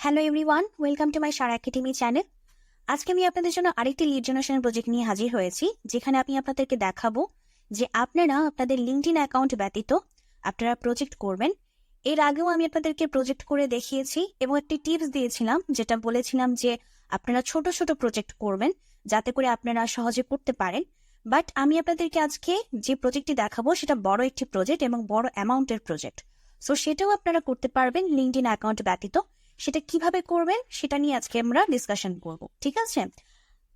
Hello everyone, welcome to my Sharah Academy channel. আজকে আমি আপনাদের জন্য আরেকটি লিড জেনারেশন প্রজেক্ট নিয়ে হাজির হয়েছি, যেখানে আমি আপনাদেরকে দেখাবো যে আপনারা আপনাদের লিঙ্কডইন অ্যাকাউন্ট ব্যতীত আপনারা প্রজেক্ট করবেন। এর আগেও আমি আপনাদেরকে প্রজেক্ট করে দেখিয়েছি এবং একটি টিপস দিয়েছিলাম, যেটা বলেছিলাম যে আপনারা ছোট ছোট প্রজেক্ট করবেন যাতে করে আপনারা সহজে করতে পারেন। বাট আমি আপনাদেরকে আজকে যে প্রজেক্টটি দেখাবো সেটা বড় একটি প্রজেক্ট এবং বড় অ্যামাউন্টের প্রজেক্ট। সো সেটাও আপনারা করতে পারবেন লিঙ্কডইন অ্যাকাউন্ট ব্যতীত। সেটা কিভাবে করবেন সেটা নিয়ে আজকে আমরা ডিসকাশন করব, ঠিক আছে?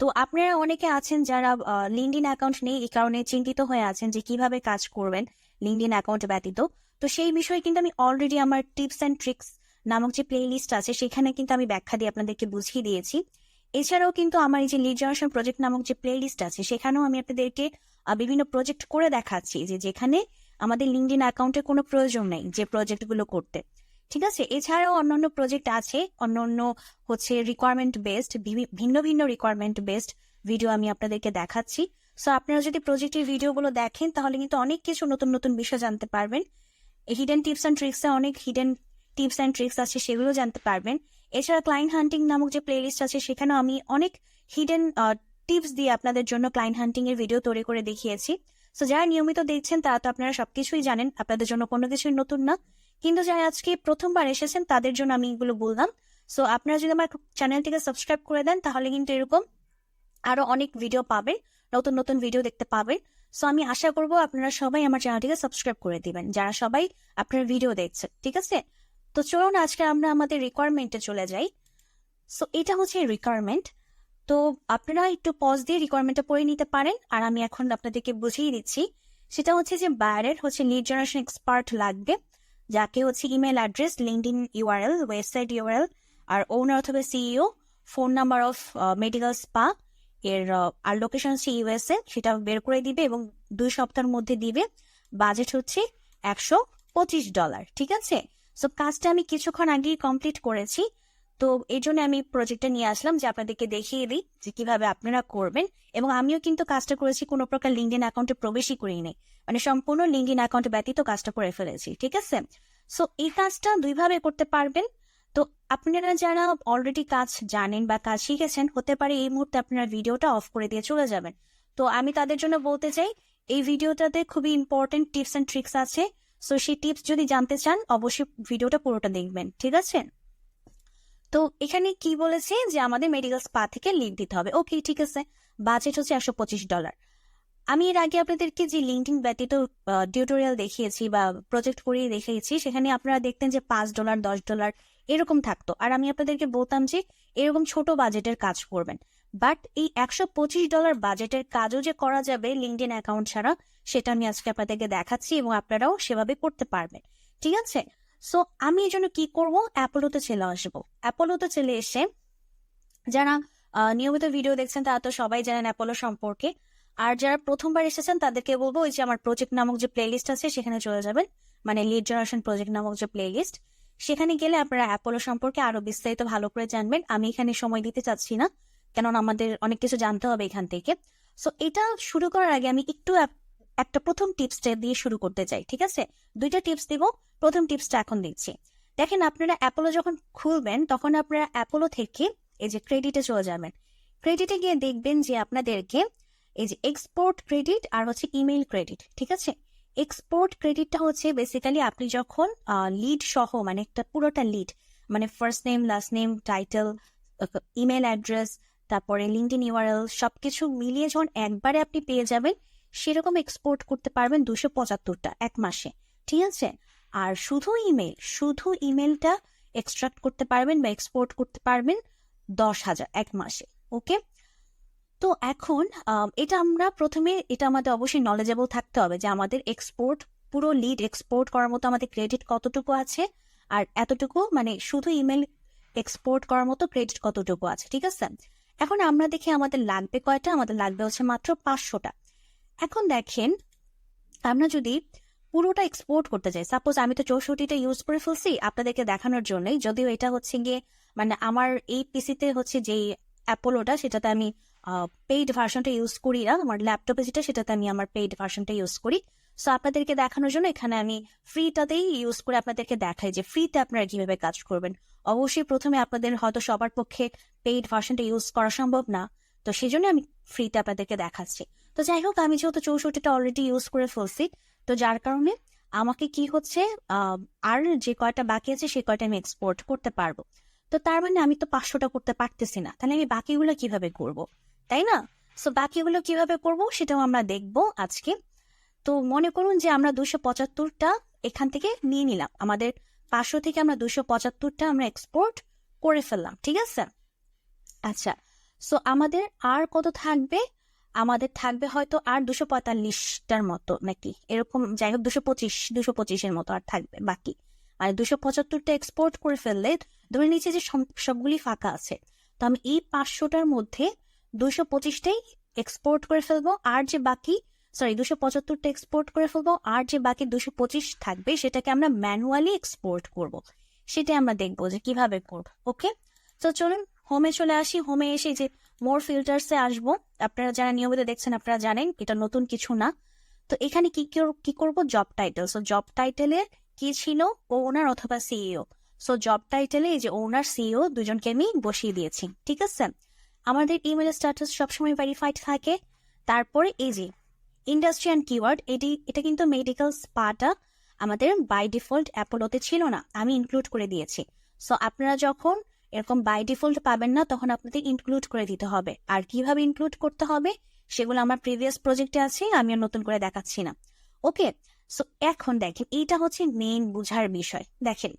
তো আপনারা অনেকে আছেন যারা লিঙ্কডইন অ্যাকাউন্ট নেই, এই কারণে চিন্তিত হয়ে আছেন যে কিভাবে কাজ করবেন লিঙ্কডইন অ্যাকাউন্ট ব্যতীত। তো সেই বিষয়ে কিন্তু আমি অলরেডি আমার টিপস অ্যান্ড ট্রিক্স নামক যে প্লে লিস্ট আছে সেখানে কিন্তু আমি ব্যাখ্যা দিয়ে আপনাদেরকে বুঝিয়ে দিয়েছি। এছাড়াও কিন্তু আমার এই যে লিড জেনারেশন প্রজেক্ট নামক যে প্লে লিস্ট আছে সেখানেও আমি আপনাদেরকে বিভিন্ন প্রজেক্ট করে দেখাচ্ছি, যেখানে আমাদের লিঙ্কডইন অ্যাকাউন্টের কোনো প্রয়োজন নেই যে প্রজেক্টগুলো করতে, ঠিক আছে? এছাড়াও অন্যান্য প্রজেক্ট আছে, অন্যান্য হচ্ছে রিকোয়ারমেন্ট বেসড, ভিন্ন ভিন্ন রিকোয়ারমেন্ট বেসড ভিডিও আমি আপনাদেরকে দেখাচ্ছি। সো আপনারা যদি প্রজেক্টের ভিডিওগুলো দেখেন তাহলে কিন্তু অনেক কিছু নতুন নতুন বিষয় জানতে পারবেন। হিডেন টিপস অ্যান্ড ট্রিক্সে অনেক হিডেন টিপস অ্যান্ড ট্রিক্স আছে, সেগুলো জানতে পারবেন। এছাড়া ক্লায়েন্ট হান্টিং নামক যে প্লে লিস্ট আছে সেখানেও আমি অনেক হিডেন টিপস দিয়ে আপনাদের জন্য ক্লায়েন্ট হান্টিং এর ভিডিও তৈরি করে দেখিয়েছি। সো যারা নিয়মিত দেখছেন তারা তো আপনারা সবকিছুই জানেন, আপনাদের জন্য কোনো কিছুই নতুন না। কিন্তু যারা আজকে প্রথমবার এসেছেন তাদের জন্য আমি এগুলো বললাম। সো আপনারা যদি আমার চ্যানেলটিকে সাবস্ক্রাইব করে দেন তাহলে কিন্তু এরকম আরো অনেক ভিডিও পাবেন, নতুন নতুন ভিডিও দেখতে পাবেন। সো আমি আশা করবো আপনারা সবাই আমার চ্যানেলটিকে সাবস্ক্রাইব করে দিবেন, যারা সবাই আপনার ভিডিও দেখছেন, ঠিক আছে? তো চলুন আজকে আমরা আমাদের রিকোয়ারমেন্টে চলে যাই। সো এটা হচ্ছে রিকোয়ারমেন্ট। তো আপনারা একটু পজ দিয়ে রিকোয়ারমেন্টটা পড়ে নিতে পারেন, আর আমি এখন আপনাদেরকে বুঝিয়ে দিচ্ছি। সেটা হচ্ছে যে বায়ারের হচ্ছে লিড জেনারেশন এক্সপার্ট লাগবে, যাকে হচ্ছে email address, LinkedIn URL, website URL, আর ওনার অথবা CEO, phone number of medical spa এর আর লোকেশন হচ্ছে ইউএসএ, সেটা বের করে দিবে এবং 2 সপ্তাহের মধ্যে দিবে। বাজেট হচ্ছে $125, ঠিক আছে? সো কাজটা আমি কিছুক্ষণ আগেই কমপ্লিট করেছি, তো এই জন্য আমি প্রজেক্টটা নিয়ে আসলাম যে আপনাদেরকে দেখিয়ে দিই যে কিভাবে আপনারা করবেন। এবং আমিও কিন্তু কাজটা করেছি, কোনো প্রকার লিঙ্কডইন অ্যাকাউন্টে প্রবেশই করিনি, মানে সম্পূর্ণ লিঙ্কডইন অ্যাকাউন্ট ব্যতীত কাজটা করে ফেলেছি, ঠিক আছে? সো এই কাজটা দুইভাবে করতে পারবেন। তো আপনারা যারা অলরেডি কাজ জানেন বা কাজ শিখেছেন, হতে পারে এই মুহূর্তে আপনারা ভিডিওটা অফ করে দিয়ে চলে যাবেন। তো আমি তাদের জন্য বলতে চাই, এই ভিডিওটাতে খুবই ইম্পর্টেন্ট টিপস অ্যান্ড ট্রিক্স আছে। সো সেই টিপস যদি জানতে চান অবশ্যই ভিডিওটা পুরোটা দেখবেন, ঠিক আছে? তো এখানে কি বলেছে যে আমাদের মেডিকেল স্পা থেকে লিড দিতে হবে। ওকে, ঠিক আছে। বাজেট হচ্ছে $125। আমি এর আগে আপনাদেরকে যে লিঙ্কডইন ব্যতীত টিউটোরিয়াল দেখিয়েছি বা প্রজেক্ট করিয়ে দেখিয়েছি, সেখানে আপনারা দেখতেন যে $5, $10 এরকম থাকতো, আর আমি আপনাদেরকে বলতাম যে এরকম ছোট বাজেটের কাজ করবেন। বাট এই $125 বাজেটের কাজও যে করা যাবে লিঙ্কডইন অ্যাকাউন্ট ছাড়া, সেটা আমি আজকে আপনাদেরকে দেখাচ্ছি এবং আপনারাও সেভাবে করতে পারবেন, ঠিক আছে? সো আমি এই জন্য কি করবো, অ্যাপোলোতে চলে আসবো। অ্যাপোলোতে চলে এসে যারা নিয়মিত ভিডিও দেখছেন তারা তো সবাই জানেন অ্যাপোলো সম্পর্কে, আর যারা প্রথমবার এসেছেন তাদেরকে বলবো ওই যে আমার প্রজেক্ট নামক যে প্লে লিস্ট আছে সেখানে চলে যাবেন, মানে লিড জেনারেশন প্রজেক্ট নামক যে প্লে লিস্ট, সেখানে গেলে আপনারা অ্যাপোলো সম্পর্কে আরো বিস্তারিত ভালো করে জানবেন। আমি এখানে সময় দিতে চাচ্ছি না, কেননা আমাদের অনেক কিছু জানতে হবে এখান থেকে। সো এটা শুরু করার আগে আমি একটু একটা প্রথম টিপসটা দিয়ে শুরু করতে চাই, ঠিক আছে? 2টা টিপস দিব, প্রথম টিপসটা এখন দিচ্ছি। দেখেন, আপনারা অ্যাপোলো যখন খুলবেন তখন আপনারা অ্যাপোলো থেকে এই যে ক্রেডিটে চলে যাবেন। ক্রেডিটে গিয়ে দেখবেন যে আপনাদেরকে এই যে এক্সপোর্ট ক্রেডিট আর হচ্ছে ইমেইল ক্রেডিট, ঠিক আছে? এক্সপোর্ট ক্রেডিটটা হচ্ছে বেসিক্যালি আপনি যখন লিড সহ, মানে একটা পুরোটা লিড, মানে first name, last name, title, email address, তারপরে লিঙ্কডইন ইউআরএল, সবকিছু মিলিয়ে যখন একবারে আপনি পেয়ে যাবেন, সেরকম এক্সপোর্ট করতে পারবেন 275টা এক মাসে, ঠিক আছে? আর শুধু ইমেলটা এক্সট্রাক্ট করতে পারবেন বা এক্সপোর্ট করতে পারবেন 10,000 এক মাসে, ওকে? তো এখন এটা আমাদের অবশ্যই নলেজেবল থাকতে হবে যে আমাদের এক্সপোর্ট, পুরো লিড এক্সপোর্ট করার মতো আমাদের ক্রেডিট কতটুকু আছে, আর এতটুকু মানে শুধু ইমেল এক্সপোর্ট করার মতো ক্রেডিট কতটুকু আছে, ঠিক আছে? এখন আমরা দেখি আমাদের লাগবে কয়টা, আমাদের লাগবে হচ্ছে মাত্র 500টা। এখন দেখেন, আমরা যদি পুরোটা এক্সপোর্ট করতে চাই, সাপোজ আমি তো 64টা ইউজ করে ফেলছি আপনাদেরকে দেখানোর জন্যই, যদিও এটা হচ্ছে গিয়ে মানে আমার এই পিসিতে হচ্ছে যেই অ্যাপোলোটা সেটাতে আমি পেইড ভার্সনটা ইউজ করি না, আমার ল্যাপটপে যেটা সেটাতে আমি আমার পেইড ভার্সনটা ইউজ করি। সো আপনাদেরকে দেখানোর জন্য এখানে আমি ফ্রিটাতেই ইউজ করে আপনাদেরকে দেখাই যে ফ্রিতে আপনারা কিভাবে কাজ করবেন। অবশ্যই প্রথমে আপনাদের হয়তো সবার পক্ষে পেইড ভার্সনটা ইউজ করা সম্ভব না, তো সেই জন্য আমি ফ্রিতে আপনাদেরকে দেখাচ্ছি। তো যাই হোক, আমি যেহেতু 64টা অলরেডি ইউজ করে ফেলছি, তো যার কারণে আমাকে কি হচ্ছে, আর যে কয়টা বাকি আছে সে কয়টা আমি এক্সপোর্ট করতে পারবো। তো তার মানে আমি তো 500টা করতে পারতেছি না, তাহলে আমি বাকিগুলো কিভাবে করব, তাই না? সো বাকিগুলো কিভাবে করব সেটাও আমরা দেখবো আজকে। তো মনে করুন যে আমরা 275টা এখান থেকে নিয়ে নিলাম, আমাদের 500 থেকে আমরা 275টা আমরা এক্সপোর্ট করে ফেললাম, ঠিক আছে? আচ্ছা, সো আমাদের আর কত থাকবে? আমাদের থাকবে হয়তো আর 245টার মতো নাকি এরকম, যাই হোক 225-225-এর মতো আর থাকবে বাকি। মানে 275টা এক্সপোর্ট করে ফেললে ধরে নিচ্ছে যে সবগুলি ফাঁকা আছে, তো আমি এই 500টার মধ্যে 225টাই এক্সপোর্ট করে ফেলবো, আর যে বাকি 275টা এক্সপোর্ট করে ফেলবো, আর যে বাকি 225 থাকবে সেটাকে আমরা ম্যানুয়ালি এক্সপোর্ট করব। সেটা আমরা দেখবো যে কিভাবে করব। ওকে, তো চলুন হোমে চলে আসি। হোমে এসে যে মোর ফিল্টার্সে আসবো, আপনারা যারা নিয়মিত দেখছেন আপনারা জানেন এটা নতুন কিছু না। তো এখানে কি করব, জব টাইটেল। সো জব টাইটেলে কি ছিল, ওনার অথবা সিইও। সো জব টাইটেলে এই যে ওনার সিইও দুজনকে আমি বসিয়ে দিয়েছি, ঠিক আছে? আমাদের ইমেল স্ট্যাটাস সবসময় ভেরিফাইড থাকে। তারপরে এই যে ইন্ডাস্ট্রি অ্যান্ড কিওয়ার্ড, এটা কিন্তু মেডিকেল স্পাটা আমাদের বাই ডিফল্ট অ্যাপোলোতে ছিল না, আমি ইনক্লুড করে দিয়েছি। সো আপনারা যখন এরকম বাই ডিফল্ট পাবেন না, তখন আপনাদের ইনক্লুড করে দিতে হবে। আর কিভাবে ইনক্লুড করতে হবে সেগুলো আমার প্রিভিয়াস প্রজেক্টে আছে, আমি আর নতুন করে দেখাচ্ছি না। ওকে, সো এখন দেখেন এইটা হচ্ছে মেইন বুঝার বিষয়। দেখেন,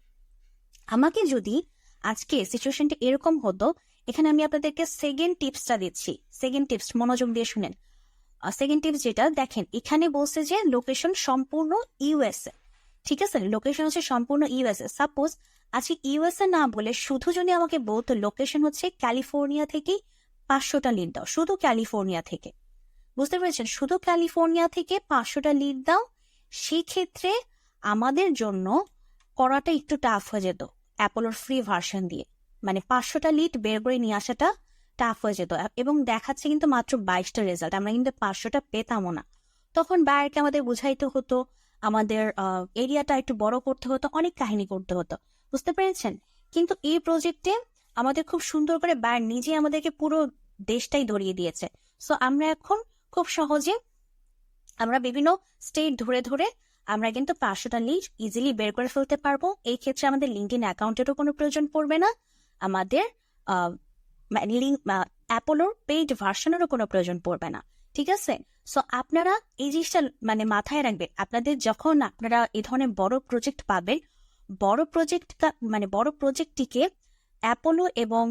আমাকে যদি আজকে সিচুয়েশনটা এরকম হতো, এখানে আমি আপনাদেরকে সেকেন্ড টিপসটা দিচ্ছি। সেকেন্ড টিপস মনোযোগ দিয়ে শুনেন। সেকেন্ড টিপস যেটা দেখেন, এখানে বলছে যে লোকেশন সম্পূর্ণ ইউএসএ, ঠিক আছে? লোকেশন হচ্ছে সম্পূর্ণ ইউএসএ। সাপোজ আজকে ইউএসএ না বলে শুধু যদি আমাকে বলতো লোকেশন হচ্ছে ক্যালিফোর্নিয়া থেকেই 500টা লিড দাও, শুধু ক্যালিফোর্নিয়া থেকে, বুঝতে পেরেছেন? শুধু ক্যালিফোর্নিয়া থেকে 500টা লিড দাও, সেক্ষেত্রে আমাদের জন্য করাটা একটু টাফ হয়ে যেত অ্যাপোলোর ফ্রি ভার্সন দিয়ে। মানে 500টা লিড বের করে নিয়ে আসাটা টাফ হয়ে যেত, এবং দেখাচ্ছে কিন্তু মাত্র 22টা রেজাল্ট, আমরা কিন্তু 500টা পেতামও না। তখন বায়ারকে আমাদের বুঝাইতে হতো, আমাদের এরিয়াটা একটু বড় করতে হতো, অনেক কাহিনী করতে হতো, বুঝতে পেরেছেন? কিন্তু এই প্রজেক্টে আমাদের খুব সুন্দর করে বায়ার নিজে আমাদেরকে পুরো দেশটাই ধরিয়ে দিয়েছে। সো আমরা এখন খুব সহজে আমরা বিভিন্ন স্টেট ধরে ধরে আমরা কিন্তু 500টা লিড ইজিলি বের করে ফেলতে পারবো। এই ক্ষেত্রে আমাদের লিঙ্কডইন অ্যাকাউন্টেরও কোনো প্রয়োজন পড়বে না, আমাদের অ্যাপোলোর পেইড ভার্সনেরও কোনো প্রয়োজন পড়বে না, ঠিক আছে? সো আপনারা এই জিনিসটা মানে মাথায় রাখবেন, আপনাদের যখন আপনারা এই ধরনের বড় প্রজেক্ট পাবেন, বড় প্রজেক্টটিকে অ্যাপোলো এবং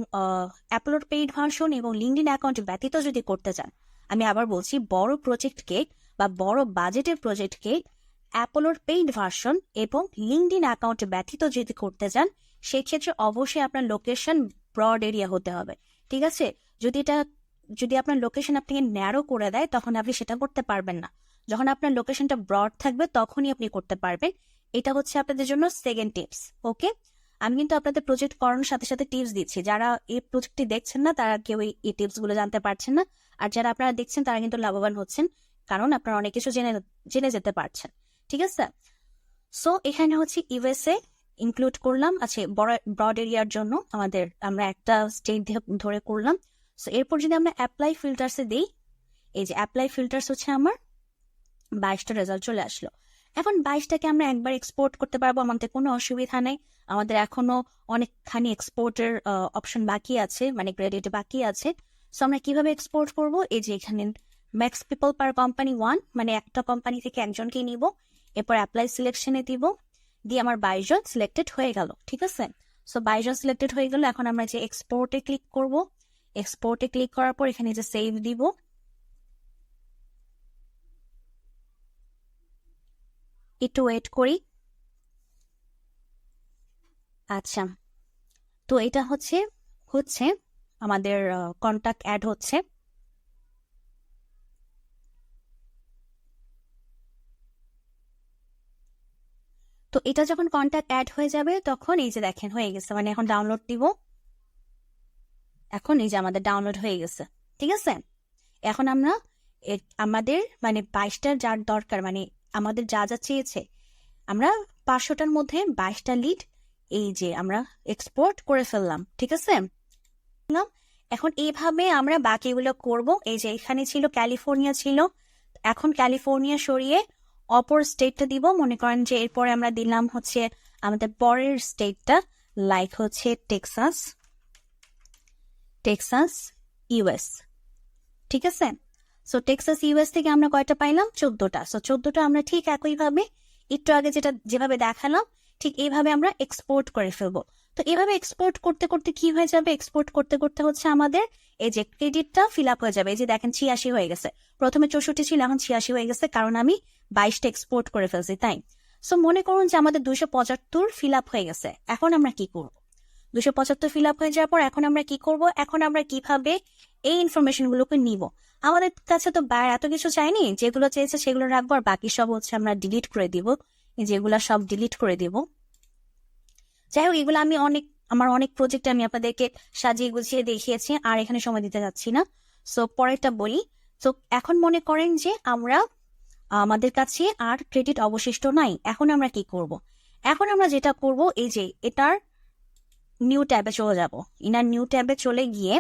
অ্যাপোলোর পেইড ভার্সন এবং লিঙ্কডইন অ্যাকাউন্ট ব্যতীত যদি করতে চান, আমি আবার বলছি, বড় প্রজেক্টকে বা বড় বাজেটের প্রজেক্টকে অ্যাপোলোর পেইড ভার্সন এবং লিঙ্কডইন অ্যাকাউন্ট ব্যতীত যদি করতে চান, সেক্ষেত্রে অবশ্যই আপনার লোকেশন ব্রড এরিয়া হতে হবে, ঠিক আছে? যদি আপনার লোকেশন আপনাকে ন্যারো করে দেয়, তখন আপনি সেটা করতে পারবেন না। যখন আপনার লোকেশনটা ব্রড থাকবে তখনই আপনি করতে পারবেন। এটা হচ্ছে আপনাদের জন্য সেকেন্ড টিপস। ওকে, আমি কিন্তু আপনাদের প্রজেক্ট করানোর সাথে সাথে টিপস দিচ্ছি। যারা এই প্রজেক্টটি দেখছেন না তারা কেউ এই টিপস গুলো জানতে পারছেন না, আর যারা আপনারা দেখছেন তারা কিন্তু লাভবান হচ্ছেন, কারণ আপনারা অনেক কিছু জেনে যেতে পারছেন, ঠিক আছে? সো এখানে হচ্ছে ইউএসএ ইনক্লুড করলাম। আচ্ছা, ব্রড এরিয়ার জন্য আমরা একটা স্টেট ধরে করলাম। সো এরপর যদি আমরা অ্যাপ্লাই ফিল্টার্সে দিই, এই যে অ্যাপ্লাই ফিল্টার্স হচ্ছে আমার 22টা রেজাল্ট চলে আসলো। এখন 22টাকে আমরা একবার এক্সপোর্ট করতে পারবো, আমাদের কোনো অসুবিধা নেই। আমাদের এখনো অনেকখানি এক্সপোর্টের অপশন বাকি আছে, মানে ক্রেডিট বাকি আছে। সো আমরা কিভাবে এক্সপোর্ট করব, এই যে এখানে ম্যাক্স পিপল পার কোম্পানি 1, মানে একটা কোম্পানি থেকে একজনকেই নিব। এরপর অ্যাপ্লাই সিলেকশনে দিব, দিয়ে আমার 22 জন সিলেক্টেড হয়ে গেল, ঠিক আছে? সো 22 জন সিলেক্টেড হয়ে গেল। এখন আমরা যে এক্সপোর্টে ক্লিক করব, এক্সপোর্টে ক্লিক করার পর এখানে যে সেভ দিব, একটু ওয়েট করি। আচ্ছা, তো এটা হচ্ছে আমাদের কন্টাক্ট অ্যাড হচ্ছে। তো এটা যখন কন্টাক্ট অ্যাড হয়ে যাবে তখন এই যে দেখেন হয়ে গেছে, মানে এখন ডাউনলোড দিব। এখন এই যে আমাদের ডাউনলোড হয়ে গেছে, ঠিক আছে? এখন আমরা আমাদের মানে 22টার যার দরকার, মানে আমাদের যা যা চেয়েছে, আমরা 500টার মধ্যে 22টা লিড এই যে আমরা এক্সপোর্ট করে ফেললাম, ঠিক আছে। এখন এইভাবে আমরা বাকিগুলো করব। এই যে এখানে ছিল ক্যালিফোর্নিয়া ছিল, এখন ক্যালিফোর্নিয়া সরিয়ে অপর স্টেটটা দিব। মনে করেন যে এরপরে আমরা দিলাম হচ্ছে আমাদের পরের স্টেটটা, লাইক হচ্ছে টেক্সাস, টেক্সাস ইউএস, ঠিক আছে। সো টেক্সাস ইউএস থেকে আমরা কয়টা পাইলাম? 14টা। সো 14টা আমরা ঠিক একইভাবে একটু আগে যেভাবে দেখালাম ঠিক এইভাবে আমরা এক্সপোর্ট করে ফেলবো। তো এইভাবে এক্সপোর্ট করতে করতে কি হয়ে যাবে? এক্সপোর্ট করতে করতে হচ্ছে আমাদের এই যে ক্রেডিটটা ফিল আপ হয়ে যাবে। এই যে দেখেন 86 হয়ে গেছে, প্রথমে 64 ছিল, এখন 86 হয়ে গেছে, কারণ আমি 22টা এক্সপোর্ট করে ফেলছি, তাই। সো মনে করুন যে আমাদের 275 ফিল আপ হয়ে গেছে। এখন আমরা কি করব? 275 ফিল আপ হয়ে যাওয়ার পর এখন আমরা কি করব? এখন আমরা কিভাবে এই ইনফরমেশন গুলোকে নিব? আমাদের কাছে তো বায়ার এত কিছু চাইনি, যেগুলো চেয়েছে সেগুলো রাখবো, আর বাকি সব হচ্ছে আমরা ডিলিট করে দিব, যেগুলা সব ডিলিট করে দিব। যাই হোক, এগুলো আমি আমার অনেক প্রজেক্ট আমি আপনাদেরকে সাজিয়ে গুছিয়ে দেখিয়েছি, আর এখানে সময় দিতে যাচ্ছি না। সো পরেরটা বলি। তো এখন মনে করেন যে আমাদের কাছে আর ক্রেডিট অবশিষ্ট নাই। এখন আমরা কি করব? এখন আমরা যেটা করব, এই যে এটার নিউ ট্যাবে চলে যাব। ইনার নিউ ট্যাবে চলে গিয়ে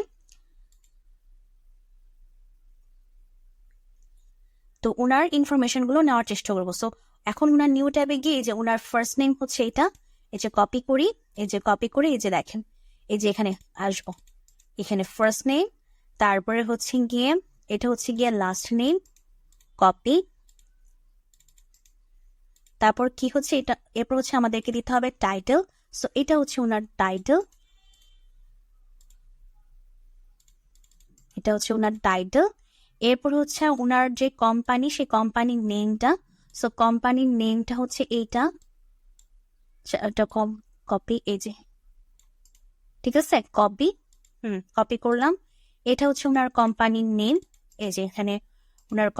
তো ওনার ইনফরমেশন গুলো নেওয়ার চেষ্টা করবো। সো এখন ওনার নিউ ট্যাবে গিয়ে যে ওনার ফার্স্ট নেম হচ্ছে এটা, এই যে কপি করি, এই যে কপি করে এই যে দেখেন, এই যে এখানে আসবো, এখানে ফার্স্ট নেম, তারপরে হচ্ছে গিয়ে এটা হচ্ছে গিয়ে লাস্ট নেম, কপি, তারপর কি হচ্ছে এটা, এরপর হচ্ছে আমাদেরকে দিতে হবে টাইটেল। সো এটা হচ্ছে ওনার টাইটেল, এটা হচ্ছে ওনার টাইটেল। এরপর হচ্ছে ওনার যে কোম্পানি, সেই কোম্পানির নেমটা। সো কোম্পানির নেমটা হচ্ছে এইটা, কপি, এই যে ঠিক আছে, কপি, কপি করলাম। এটা হচ্ছে ওনার কোম্পানির নেম, এই যে এখানে ওনার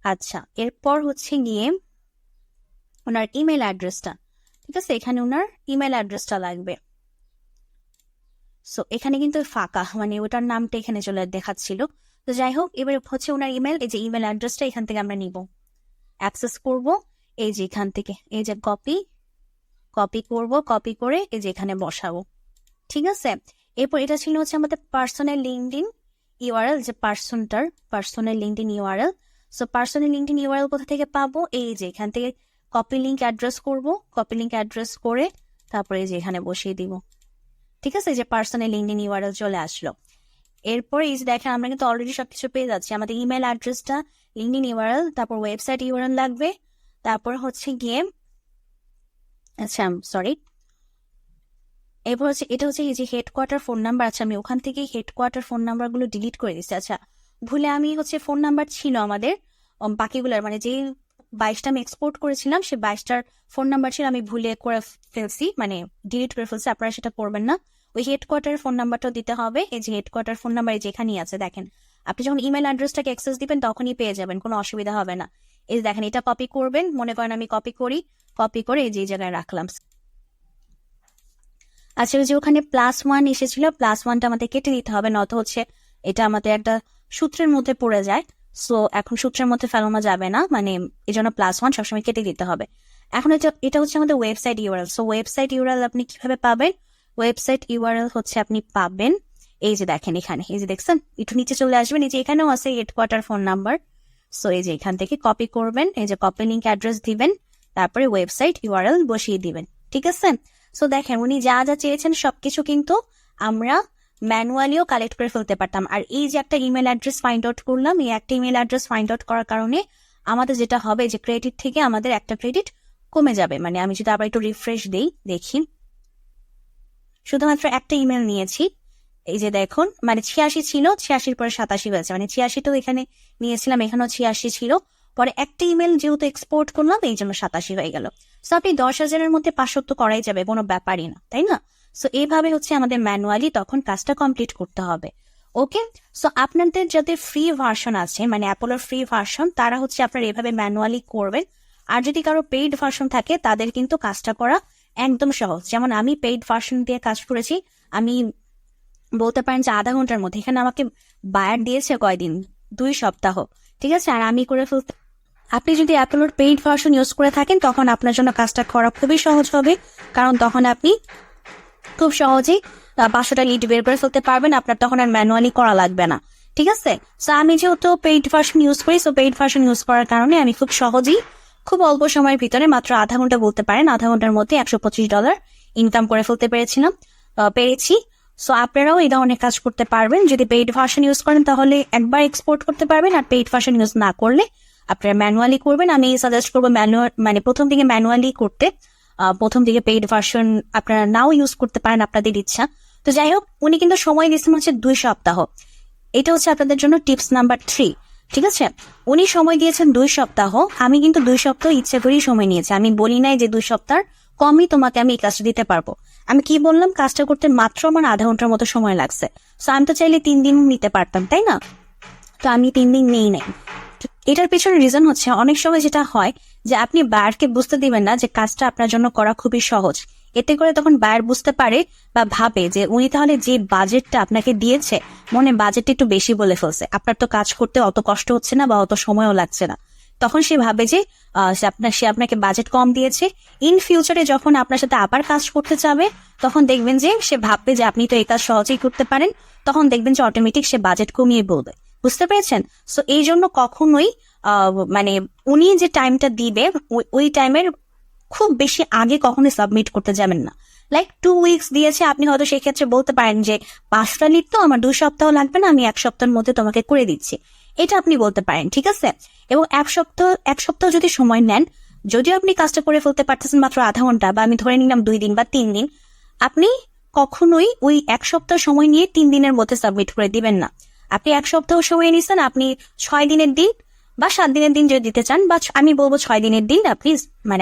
আচ্ছা, এরপর হচ্ছে গিয়ে ওনার ইমেল অ্যাড্রেসটা, ঠিক আছে, এখানে ওনার ইমেল অ্যাড্রেসটা লাগবে। সো এখানে কিন্তু ফাঁকা, মানে ওটার নামটা এখানে চলে দেখাচ্ছিল। তো যাই হোক, এবার হচ্ছে ওনার ইমেল, এই যে ইমেল অ্যাড্রেসটা এখান থেকে আমরা নিব, অ্যাক্সেস করব। এই যে এখান থেকে এই যে কপি করব, কপি করে এই যে এখানে বসাবো, ঠিক আছে। এরপর এটা ছিল হচ্ছে আমাদের পার্সোনাল লিঙ্কডইন ইউআরএল, যে personal LinkedIn URL. So personal LinkedIn URL কোথা থেকে পাবো? এই যে এখান থেকে কপি লিঙ্ক অ্যাড্রেস করব, কপি লিঙ্ক অ্যাড্রেস করে তারপরে এই যে এখানে বসিয়ে দিব, ঠিক আছে। যে পার্সোনাল লিঙ্কডইন ইউআরএল চলে আসলো। এরপরে এই যে দেখেন আমরা কিন্তু অলরেডি সবকিছু পেয়ে যাচ্ছি। আমাদের ইমেল অ্যাড্রেসটা, লিঙ্কডইন ইউআরএল, তারপর ওয়েবসাইট ইউআরএল লাগবে, তারপর হচ্ছে গিয়ে আচ্ছা সরি, এরপর হচ্ছে এটা হচ্ছে এই যে হেডকোয়ার্টার ফোন নাম্বার। আচ্ছা, আমি ওখান থেকে হেডকোয়ার্টার ফোন নাম্বার গুলো ডিলিট করে দিচ্ছি। আচ্ছা, ভুলে আমি হচ্ছে ফোন নাম্বার ছিল আমাদের বাকিগুলোর, মানে যে 22টা আমি এক্সপোর্ট করেছিলাম সে 22টার ফোন নাম্বার ছিল, আমি ভুলে করে ফেলছি, মানে ডিলিট করে ফেলছি। আপনারা সেটা করবেন না, ওই হেডকোয়ার্টার ফোন নাম্বারটা দিতে হবে। এই যে হেডকোয়ার্টার ফোন নাম্বার যেখানেই আছে দেখেন, আপনি যখন ইমেল অ্যাড্রেসটাকে অ্যাক্সেস দিবেন তখনই পেয়ে যাবেন, কোনো অসুবিধা হবে না। এই যে দেখেন, এটা কপি করবেন, মনে করেন আমি কপি করে এই যে জায়গায় রাখলাম। আচ্ছা, যে ওখানে +1 এসেছিল, +1টা আমাদের কেটে দিতে হবে, নত হচ্ছে এটা আমাদের একটা সূত্রের মধ্যে পড়ে যায়। সো এখন সূত্রের মধ্যে ফেলানো যাবে না, মানে এই জন্য +1 সবসময় কেটে দিতে হবে। এখন এটা হচ্ছে আমাদের website URL. So website URL আপনি কিভাবে পাবেন? ওয়েবসাইট ইউআরএল হচ্ছে আপনি পাবেন এই যে দেখেন এখানে, এই যে দেখছেন, একটু নিচে চলে আসবেন, এই যে এখানেও আছে হেডকোয়ার্টার ফোন নাম্বার। সো এই যে এখান থেকে কপি করবেন, এই যে কপি লিঙ্ক অ্যাড্রেস দিবেন, তারপরে ওয়েবসাইট ইউআরএল বসিয়ে দিবেন, ঠিক আছে। সো দেখেন, উনি যা যা চেয়েছেন সবকিছু কিন্তু আমরা ম্যানুয়ালিও কালেক্ট করে ফেলতে পারতাম। আর এই যে একটা ইমেল অ্যাড্রেস ফাইন্ড আউট করলাম, এই একটা ইমেল অ্যাড্রেস ফাইন্ড আউট করার কারণে আমাদের যেটা হবে যে ক্রেডিট থেকে আমাদের একটা ক্রেডিট কমে যাবে। মানে আমি যদি আবার একটু রিফ্রেশ দেই, দেখি শুধুমাত্র একটা ইমেল নিয়েছি, এই যে দেখুন, মানে 86 ছিল, 86 পরে 87 হয়েছে, মানে 86টাও এখানে নিয়েছিলাম, এখানেও 86 ছিল, পরে একটা ইমেল যেহেতু এক্সপোর্ট করলাম এই জন্য 87 হয়ে গেল। সো আপনি 10,000-এর মধ্যে 500 তো করাই যাবে, কোনো ব্যাপারই না, তাই না? সো এইভাবে হচ্ছে আমাদের ম্যানুয়ালি তখন কাজটা কমপ্লিট করতে হবে। ওকে, সো আপনাদের যাদের ফ্রি ভার্সন আছে, মানে অ্যাপোলোর ফ্রি ভার্সন, তারা হচ্ছে আপনারা এভাবে ম্যানুয়ালি করবেন। আর যদি কারো পেইড ভার্সন থাকে তাদের কিন্তু কাজটা করা একদম সহজ। যেমন আমি পেইড ভার্সন দিয়ে কাজ করেছি, আমি বলতে পারেন যে আধা ঘন্টার মধ্যে। এখানে আমাকে বায়ার দিয়েছে কয়দিন, 2 সপ্তাহ, ঠিক আছে। আর আমি করে ফেলতে আপনি যদি অ্যাপলোর পেইড ভার্সন ইউজ করে থাকেন তখন আপনার জন্য কাজটা করা খুবই সহজ হবে, কারণ তখন আপনি খুব সহজেই 500টা লিড বের করে ফেলতে পারবেন, আপনার তখন আর ম্যানুয়ালি করা লাগবে না। ঠিক আছে, সো আমি যেহেতু পেইড ভার্সন ইউজ করি, সো পেইড ভার্সন ইউজ করার কারণে আমি খুব সহজেই খুব অল্প সময়ের ভিতরে মাত্র আধা ঘন্টা বলতে পারেন, আধা ঘন্টার মধ্যে $125 ইনকাম করে ফেলতে পেরেছি। সো আপনারাও এই ধরনের কাজ করতে পারবেন। যদি পেইড ভার্সন ইউজ করেন তাহলে একবার এক্সপোর্ট করতে পারবেন, আর পেইড ভার্সন ইউজ না করলে আপনারা ম্যানুয়ালি করবেন। আমি সাজেস্ট করবো প্রথম দিকে ম্যানুয়ালি করতে, প্রথম দিকে পেইড ভার্সন আপনারা নাও ইউজ করতে পারেন, আপনাদের ইচ্ছা। তো যাই হোক, উনি কিন্তু সময় দিচ্ছেন হচ্ছে 2 সপ্তাহ। এটা হচ্ছে আপনাদের জন্য টিপস নাম্বার 3। ঠিক আছে, উনি সময় দিয়েছেন 2 সপ্তাহ। আমি কিন্তু 2 সপ্তাহ ইচ্ছা করেই সময় নিয়েছি। আমি বলি নাই যে 2 সপ্তাহ কমই তোমাকে আমি এই কাজটা দিতে পারবো। আমি কি বললাম, কাজটা করতে মাত্র আমার আধা ঘন্টার মতো সময় লাগছে। সো আমি তো চাইলে 3 দিন নিতে পারতাম, তাই না? তো আমি 3 দিন নেই নাই। এটার পেছনে রিজন হচ্ছে, অনেক সময় যেটা হয় যে আপনি বায়ারকে বুঝতে দিবেন না যে কাজটা আপনার জন্য করা খুবই সহজ। এতে করে তখন বায়ার বুঝতে পারে বা ভাবে যে উনি তাহলে যে বাজেটটা আপনাকে দিয়েছে, বাজেটটা একটু বেশি বলে ফেলছে, আপনার তো কাজ করতে অত কষ্ট হচ্ছে না বা অত সময়ও লাগছে না। তখন সে ভাবে যে সে আপনাকে বাজেট কম দিয়েছে। ইন ফিউচারে যখন আপনার সাথে আবার কাজ করতে চাবে, তখন দেখবেন যে সে ভাববে যে আপনি তো এই কাজ সহজেই করতে পারেন, তখন দেখবেন যে অটোমেটিক সে বাজেট কমিয়ে বলবে। বুঝতে পেরেছেন? সো এই জন্য কখনোই উনি যে টাইমটা দিবে ওই টাইমের খুব বেশি আগে কখনোই সাবমিট করতে যাবেন না। লাইক 2 উইকস দিয়েছে, আপনি হয়তো সেই ক্ষেত্রে বলতে পারেন যে 5টা লিড তো আমার 2 সপ্তাহ লাগবে না, আমি 1 সপ্তাহের মধ্যে তোমাকে করে দিচ্ছি। এটা আপনি বলতে পারেন, ঠিক আছে? এবং এক সপ্তাহ যদি সময় নেন, যদিও আপনি কাজটা করে ফেলতে পারতেছেন মাত্র আধা ঘন্টা, বা আমি ধরে নিলাম 2 দিন বা 3 দিন, আপনি কখনোই ওই 1 সপ্তাহ সময় নিয়ে 3 দিনের মধ্যে সাবমিট করে দিবেন না। আপনি 1 সপ্তাহ সময় নিচ্ছেন, আপনি 6 দিনের দিন বা 7 দিনের দিন যদি দিতে চান, বা আমি বলবো 6 দিনের দিন আপনি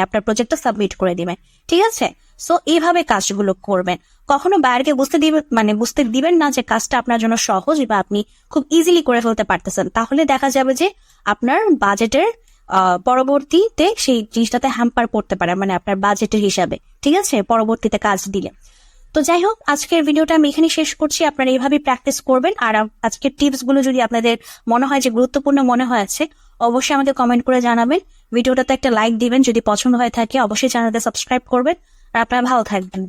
আপনার প্রজেক্টটা সাবমিট করে দিবেন। ঠিক আছে? সো এইভাবে কাজগুলো করবেন। কখনো বায়ারকে বুঝতে দিবেন না যে কাজটা আপনার জন্য সহজ বা আপনি খুব ইজিলি করে ফেলতে পারতেছেন। তাহলে দেখা যাবে যে আপনার বাজেটের পরবর্তীতে সেই জিনিসটাতে হ্যাম্পার পড়তে পারে, আপনার বাজেটের হিসাবে। ঠিক আছে, পরবর্তীতে কাজ দিলে। তো যাই হোক, আজকের ভিডিওটা আমি এখানে শেষ করছি। আপনারা এইভাবে প্র্যাকটিস করবেন। আর আজকের টিপস গুলো যদি আপনাদের মনে হয় যে গুরুত্বপূর্ণ মনে হয়েছে, অবশ্যই আমাকে কমেন্ট করে জানাবেন। ভিডিওটাতে একটা লাইক দিবেন, যদি পছন্দ হয়ে থাকে অবশ্যই চ্যানেলটা সাবস্ক্রাইব করবেন। আর আপনারা ভালো থাকবেন।